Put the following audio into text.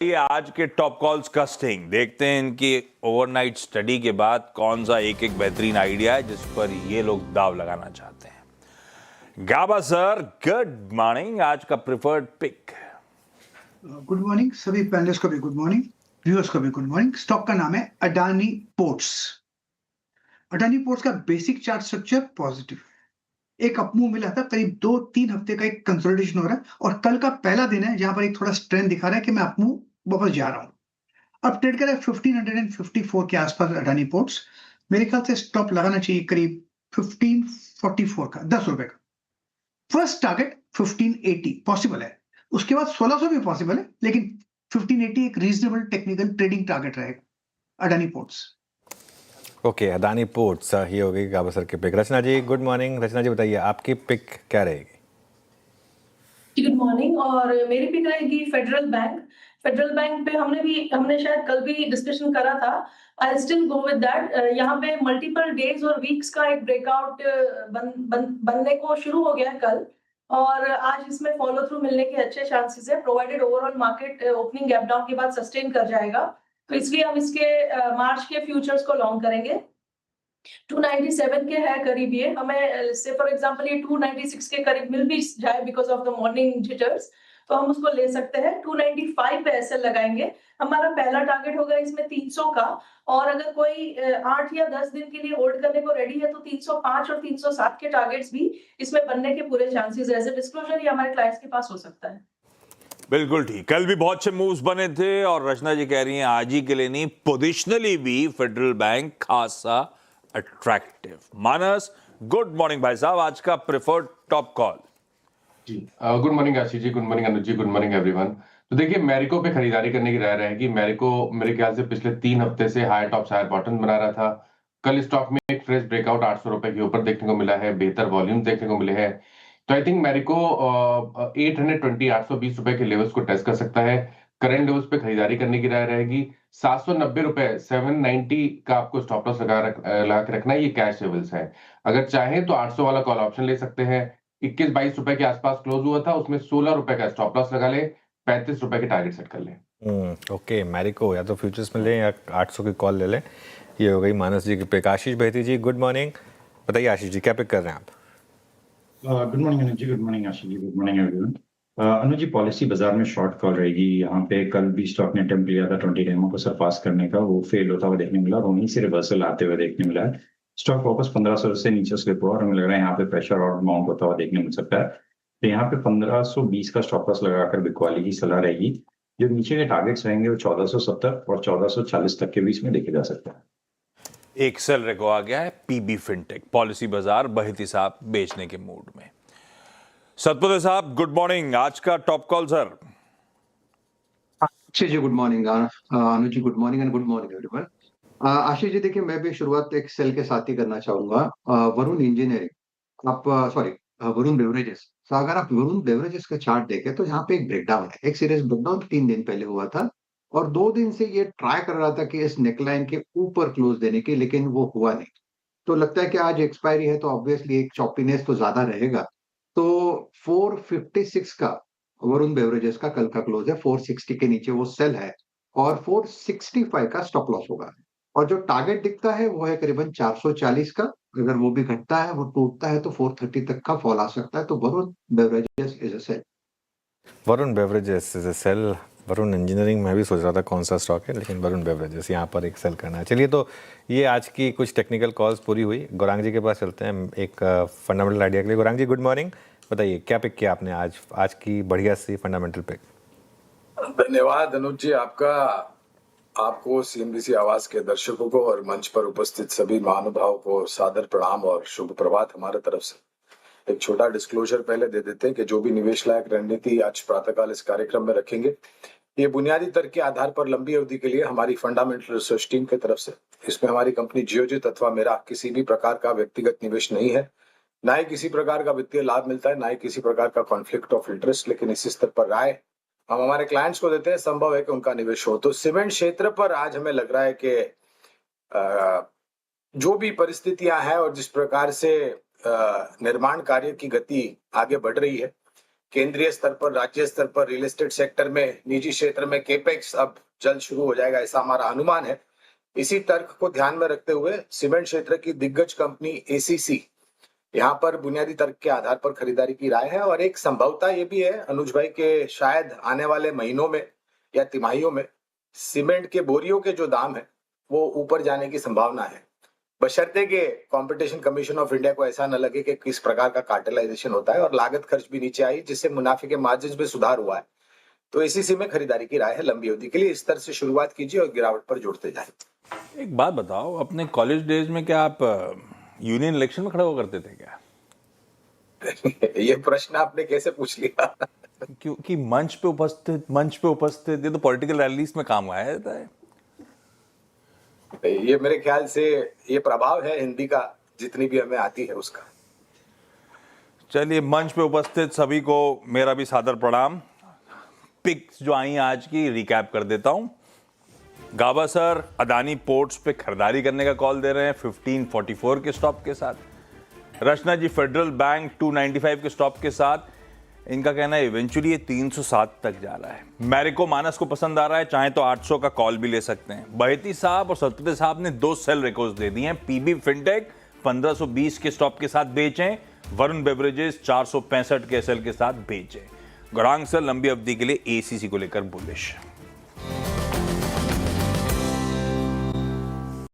ये आज के टॉप कॉल्स कस्टिंग देखते हैं इनकी ओवरनाइट स्टडी के बाद कौन सा एक एक बेहतरीन आइडिया है जिस पर ये लोग दाव लगाना चाहते हैं। गाबा सर, गुड मॉर्निंग। आज का प्रिफर्ड पिक। गुड मॉर्निंग सभी पैनलिस्ट को भी गुड मॉर्निंग, व्यूअर्स को भी गुड मॉर्निंग। स्टॉक का नाम है अडानी पोर्ट्स। अडानी पोर्ट्स का बेसिक चार्ट स्ट्रक्चर पॉजिटिव, एक अपमूव मिला था, करीब 2-3 हफ्ते का एक कंसोलिडेशन हो रहा है और कल का पहला दिन है जहां पर एक थोड़ा स्ट्रेंथ दिखा रहा है कि मैं अपमूव वापस जा रहा हूं। अब ट्रेड कर रहा है 1554 के आसपास अडानी पोर्ट्स। मेरे ख्याल से स्टॉप लगाना चाहिए करीब 1544 का, 10 रुपए का। फर्स्ट टारगेट 1580 पॉसिबल है, उसके बाद 1600 भी पॉसिबल है, लेकिन 1580 एक रीजनेबल टेक्निकल ट्रेडिंग टारगेट रहेगा Adani ports. Okay, Adani ports ही हो गई गाबा सर की pick. Rachna ji good morning. Rachna ji बताइए आपकी पिक क्या रहेगी? Good morning. और मेरी पिक रहेगी फेडरल बैंक। फेडरल बैंक पे हमने शायद कल भी डिस्कशन करा था। I still go with that. यहाँ पे मल्टीपल डेज और वीक्स का एक ब्रेकआउट बनने को शुरू हो गया कल, और आज इसमें फॉलो थ्रू मिलने के अच्छे चांसेस है, provided overall market opening gap down के बाद सस्टेन कर जाएगा। तो इसलिए हम इसके मार्च के फ्यूचर्स को लॉन्ग करेंगे। 297 के है करीब, ये हमें से फॉर एग्जांपल ये 296 के करीब मिल भी जाए because of the morning jitters, तो हम उसको ले सकते हैं। 295 पे एसएल लगाएंगे। हमारा पहला टारगेट होगा इसमें 300 का, और अगर कोई 8 या 10 दिन के लिए होल्ड करने को रेडी है तो 305 और 307 के टारगेट्स भी इसमें बनने के पूरे चांसेस है। एज ए डिस्क्लोजर ये हमारे क्लाइंट्स के पास हो सकता है। बिल्कुल ठीक। कल भी बहुत अच्छे मूव्स बने थे और रचना जी कह रही हैं आज ही के लिए नहीं, पोजिशनली भी फेडरल बैंक खासा अट्रैक्टिव। मानस गुड मॉर्निंग भाई साहब, आज का प्रिफर्ड टॉप कॉल। जी गुड मॉर्निंग आशीष ji, good morning Anuj ji, good morning everyone. तो देखिए मैरिको पे खरीदारी करने की राय रहेगी। मैरिको मेरे ख्याल से पिछले 3 हफ्ते से हायर टॉप हायर बॉटम बना रहा था। कल स्टॉक में एक फ्रेश ब्रेकआउट 800 रुपए के ऊपर देखने को मिला है, बेहतर वॉल्यूम देखने को मिले हैं। तो आई थिंक मैरिको 820 रुपए के लेवल्स को टेस्ट कर सकता है। करंट लेवल्स पे खरीदारी करने की राय रहेगी। 790 रुपए 790 का आपको स्टॉप लॉस लगा के रखना है, ये कैश लेवल्स है। अगर चाहें तो 800 वाला कॉल ऑप्शन ले सकते हैं। 21-22 रुपए के आसपास क्लोज हुआ था, उसमें 16 रुपए का स्टॉप लॉस लगा ले, 35 रुपए के टारगेट सेट कर ले। ओके, मैरिको या तो फ्यूचर्स में लें या 800 की कॉल ले लें। ये हो गई मानस जी की पिक। आशीष बेहती जी गुड मॉर्निंग। बताइए आशीष जी क्या पिक कर रहे हैं आप? Good morning Anuj ji, good morning आशीष जी, गुड मॉर्निंग एवरीवन। अनुज जी पॉलिसी बाजार में शॉर्ट कॉल रहेगी। यहाँ पे कल भी स्टॉक ने अटेम्प्ट लिया था 20 डेमो को सरपास करने का, वो फेल होता हुआ देखने मिला और वहीं से रिवर्सल आते हुए देखने मिला है। स्टॉक वापस 1500 से नीचे स्लिप हुआ और हमें लग रहा है यहाँ पे प्रेशर और माउंट होता हुआ देखने मिल सकता है। तो यहाँ पे 1520 का स्टॉप लॉस लगाकर बिकवाली की सलाह रहेगी। जो नीचे के टारगेट्स रहेंगे वो 1470 और 1440 तक के बीच में देखे जा सकता है। एक सेल रेको आ गया है पीबी फिनटेक। पॉलिसी बाजार बेहती साहब बेचने के मूड में। सतपुते साहब गुड मॉर्निंग, आज का top call sir. Ashish ji good morning, Anuj ji good morning and good morning everyone. Ashish ji देखिए, मैं भी शुरुआत एक सेल के साथ ही करना चाहूंगा। वरुण इंजीनियरिंग, आप सॉरी वरुण बेवरेजेस। तो अगर आप वरुण बेवरेजेस का चार्ट देखें तो यहाँ पे एक ब्रेकडाउन है, एक सीरियस ब्रेकडाउन 3 दिन पहले हुआ था और 2 दिन से ये ट्राई कर रहा था कि इस नेकलाइन के ऊपर क्लोज देने की, लेकिन वो हुआ नहीं। तो लगता है कि आज एक्सपायरी है तो ऑब्वियसली एक चॉपीनेस तो ज्यादा रहेगा। तो 456 का वरुण बेवरेजेस का कल का क्लोज है, 460 के नीचे वो सेल है और 465 का स्टॉप लॉस होगा। और जो टारगेट दिखता है वो है करीबन 440 का। अगर वो भी घटता है, वो टूटता है तो 430 तक का फॉल आ सकता है। तो Varun beverages is a sell. Varun beverages is a sell. Varun engineering में भी सोच रहा था कौन सा स्टॉक है, लेकिन वरुण बेवरेजेस यहाँ पर एक सेल करना है। चलिए, तो ये आज की कुछ टेक्निकल कॉल्स पूरी हुई। गौरांग जी के पास चलते हैं एक फंडामेंटल आइडिया के लिए। गौरांग जी गुड मॉर्निंग। बताइए क्या पिक किया आपने आज की बढ़िया सी फंडामेंटल पिक? धन्यवाद अनुज जी, आपको सीएनबीसी आवाज के दर्शकों को और मंच पर उपस्थित सभी महानुभावों को सादर प्रणाम और शुभ प्रभात हमारे तरफ से। एक छोटा डिस्क्लोजर पहले दे देते हैं कि जो भी निवेश लायक रणनीति आज प्रातःकाल इस कार्यक्रम में रखेंगे, ये बुनियादी तर्क के आधार पर लंबी अवधि के लिए हमारी फंडामेंटल रिसर्च टीम की तरफ से। इसमें हमारी कंपनी जियोजित अथवा मेरा किसी भी प्रकार का व्यक्तिगत निवेश नहीं है, ना ही किसी प्रकार का वित्तीय लाभ मिलता है, ना ही किसी प्रकार का कॉन्फ्लिक्ट ऑफ इंटरेस्ट। लेकिन इसी स्तर पर राय हम हमारे क्लाइंट्स को देते हैं, संभव है कि उनका निवेश हो। तो सीमेंट क्षेत्र पर आज हमें लग रहा है कि जो भी परिस्थितियां हैं और जिस प्रकार से निर्माण कार्य की गति आगे बढ़ रही है, केंद्रीय स्तर पर, राज्य स्तर पर, रियल एस्टेट सेक्टर में, निजी क्षेत्र में केपेक्स अब जल्द शुरू हो जाएगा, ऐसा हमारा अनुमान है। इसी तर्क को ध्यान में रखते हुए सीमेंट क्षेत्र की दिग्गज कंपनी एसीसी यहाँ पर बुनियादी तर्क के आधार पर खरीदारी की राय है। और एक संभवता ये भी है अनुज भाई के शायद आने वाले महीनों में या तिमाहियों में सीमेंट के बोरियों के जो दाम है वो ऊपर जाने की संभावना है, बशर्ते कि कंपटीशन कमीशन ऑफ इंडिया को ऐसा न लगे कि किस प्रकार का कार्टेलाइजेशन होता है और लागत खर्च भी नीचे आई, जिससे मुनाफे के मार्जिन में सुधार हुआ है। तो एसीसी में खरीदारी की राय है लंबी अवधि के लिए। इस तरह से शुरुआत कीजिए और गिरावट पर जुड़ते जाए। एक बात बताओ, अपने कॉलेज डेज में क्या आप यूनियन इलेक्शन में खड़े हो करते थे क्या? ये प्रश्न आपने कैसे पूछ लिया? क्योंकि मंच पे उपस्थित ये तो पॉलिटिकल रैलीज में काम आया जाता है। ये मेरे ख्याल से ये प्रभाव है हिंदी का, जितनी भी हमें आती है उसका। चलिए, मंच पे उपस्थित सभी को मेरा भी सादर प्रणाम। पिक्स जो आई आज की रिकैप कर देता हूं। गाबा सर अदानी पोर्ट्स पे खरीदारी करने का कॉल दे रहे हैं 1544 के स्टॉप के साथ। रचना जी फेडरल बैंक 295 के स्टॉप के साथ। इनका कहना है इवेंचुअली ये 307 तक जा रहा है। मैरिको मानस को पसंद आ रहा है, चाहे तो 800 का कॉल भी ले सकते हैं। बहेती साहब और सतपति साहब ने 2 सेल रिकॉर्ड्स दे दिए हैं। पीबी फिनटेक 1520 के स्टॉप के साथ बेचें। वरुण बेवरेजेस 465 के एसएल के साथ बेचें। गौरांग सर लंबी अवधि के लिए एसीसी को लेकर बुलिश।